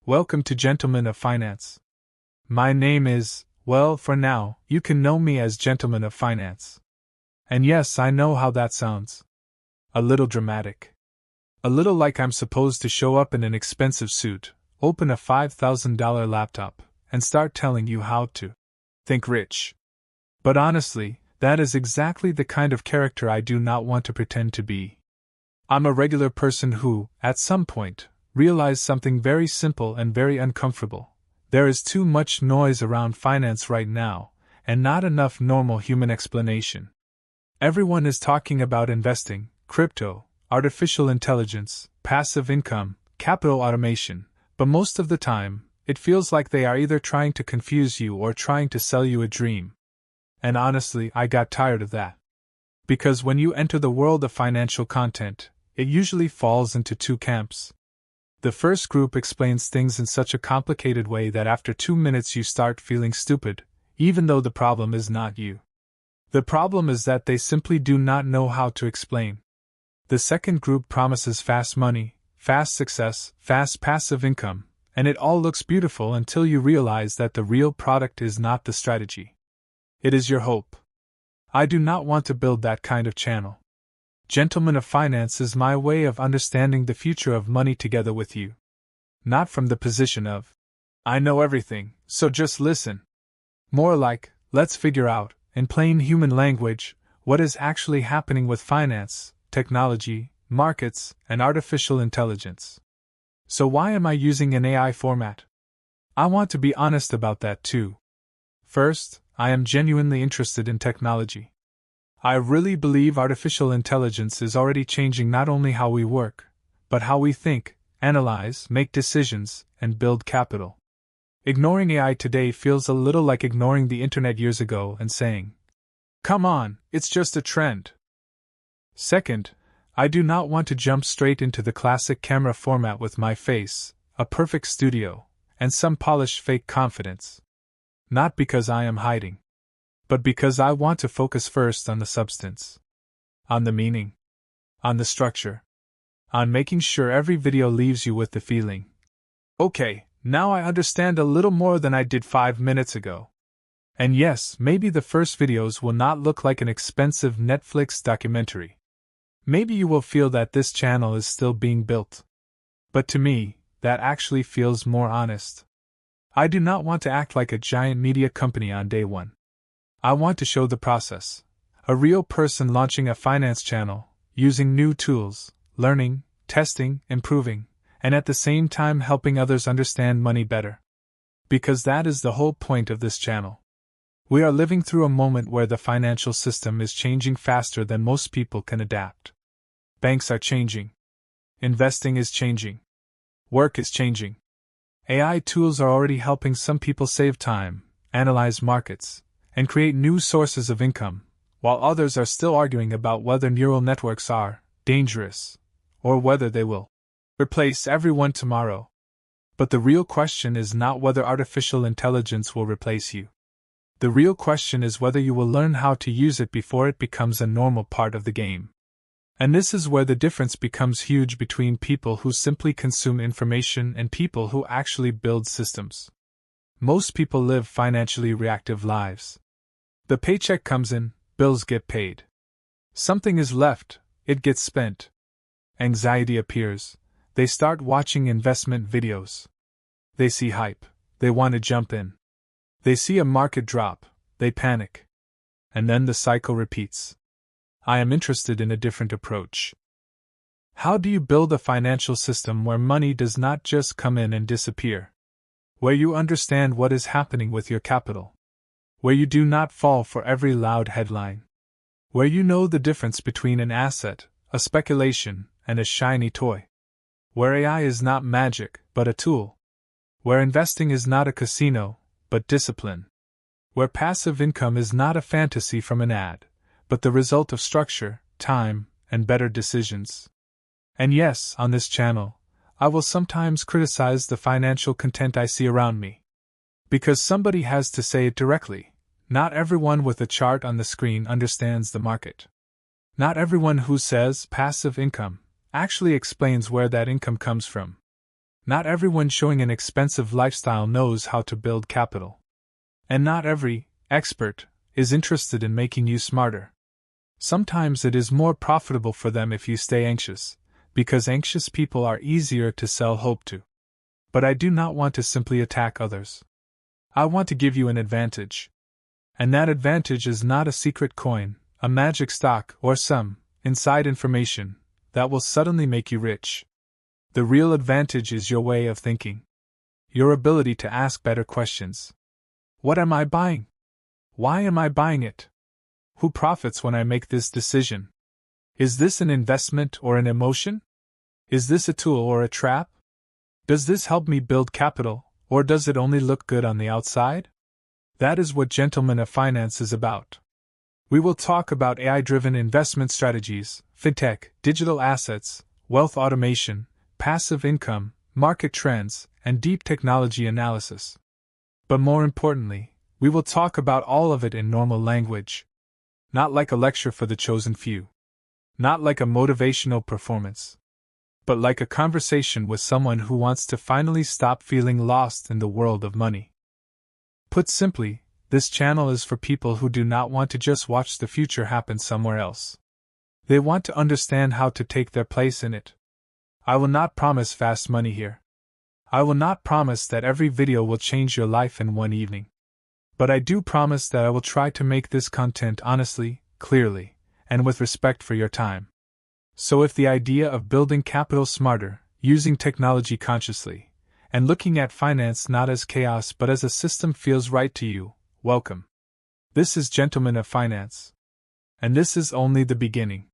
Welcome to Gentlemen of Finance. My name is, well, for now, you can know me as Gentleman of Finance. And yes, I know how that sounds. A little dramatic. A little like I'm supposed to show up in an expensive suit, open a $5,000 laptop, and start telling you how to think rich. But honestly, that is exactly the kind of character I do not want to pretend to be. I'm a regular person who, at some point, realized something very simple and very uncomfortable. There is too much noise around finance right now, and not enough normal human explanation. Everyone is talking about investing, crypto, artificial intelligence, passive income, capital automation, but most of the time, it feels like they are either trying to confuse you or trying to sell you a dream. And honestly, I got tired of that. Because when you enter the world of financial content, it usually falls into two camps. The first group explains things in such a complicated way that after 2 minutes you start feeling stupid, even though the problem is not you. The problem is that they simply do not know how to explain. The second group promises fast money, fast success, fast passive income, and it all looks beautiful until you realize that the real product is not the strategy. It is your hope. I do not want to build that kind of channel. Gentleman of Finance is my way of understanding the future of money together with you. Not from the position of, I know everything, so just listen. More like, let's figure out, in plain human language, what is actually happening with finance, technology, markets, and artificial intelligence. So why am I using an AI format? I want to be honest about that too. First, I am genuinely interested in technology. I really believe artificial intelligence is already changing not only how we work, but how we think, analyze, make decisions, and build capital. Ignoring AI today feels a little like ignoring the internet years ago and saying, "Come on, it's just a trend." Second, I do not want to jump straight into the classic camera format with my face, a perfect studio, and some polished fake confidence. Not because I am hiding, but because I want to focus first on the substance, on the meaning, on the structure, on making sure every video leaves you with the feeling, okay, now I understand a little more than I did 5 minutes ago. And yes, maybe the first videos will not look like an expensive Netflix documentary. Maybe you will feel that this channel is still being built. But to me, that actually feels more honest. I do not want to act like a giant media company on day one. I want to show the process. A real person launching a finance channel, using new tools, learning, testing, improving, and at the same time helping others understand money better. Because that is the whole point of this channel. We are living through a moment where the financial system is changing faster than most people can adapt. Banks are changing. Investing is changing. Work is changing. AI tools are already helping some people save time, analyze markets, and create new sources of income, while others are still arguing about whether neural networks are dangerous, or whether they will replace everyone tomorrow. But the real question is not whether artificial intelligence will replace you. The real question is whether you will learn how to use it before it becomes a normal part of the game. And this is where the difference becomes huge between people who simply consume information and people who actually build systems. Most people live financially reactive lives. The paycheck comes in, bills get paid. Something is left, it gets spent. Anxiety appears, they start watching investment videos. They see hype, they want to jump in. They see a market drop, they panic. And then the cycle repeats. I am interested in a different approach. How do you build a financial system where money does not just come in and disappear? Where you understand what is happening with your capital? Where you do not fall for every loud headline? Where you know the difference between an asset, a speculation, and a shiny toy? Where AI is not magic, but a tool? Where investing is not a casino, but discipline? Where passive income is not a fantasy from an ad, but the result of structure, time, and better decisions? And yes, on this channel, I will sometimes criticize the financial content I see around me. Because somebody has to say it directly. Not everyone with a chart on the screen understands the market. Not everyone who says passive income actually explains where that income comes from. Not everyone showing an expensive lifestyle knows how to build capital. And not every expert is interested in making you smarter. Sometimes it is more profitable for them if you stay anxious, because anxious people are easier to sell hope to. But I do not want to simply attack others. I want to give you an advantage. And that advantage is not a secret coin, a magic stock, or some inside information that will suddenly make you rich. The real advantage is your way of thinking. Your ability to ask better questions. What am I buying? Why am I buying it? Who profits when I make this decision? Is this an investment or an emotion? Is this a tool or a trap? Does this help me build capital, or does it only look good on the outside? That is what Gentlemen of Finance is about. We will talk about AI-driven investment strategies, fintech, digital assets, wealth automation, passive income, market trends, and deep technology analysis. But more importantly, we will talk about all of it in normal language. Not like a lecture for the chosen few. Not like a motivational performance. But like a conversation with someone who wants to finally stop feeling lost in the world of money. Put simply, this channel is for people who do not want to just watch the future happen somewhere else. They want to understand how to take their place in it. I will not promise fast money here. I will not promise that every video will change your life in one evening. But I do promise that I will try to make this content honestly, clearly, and with respect for your time. So if the idea of building capital smarter, using technology consciously, and looking at finance not as chaos but as a system feels right to you, welcome. This is Gentlemen of Finance. And this is only the beginning.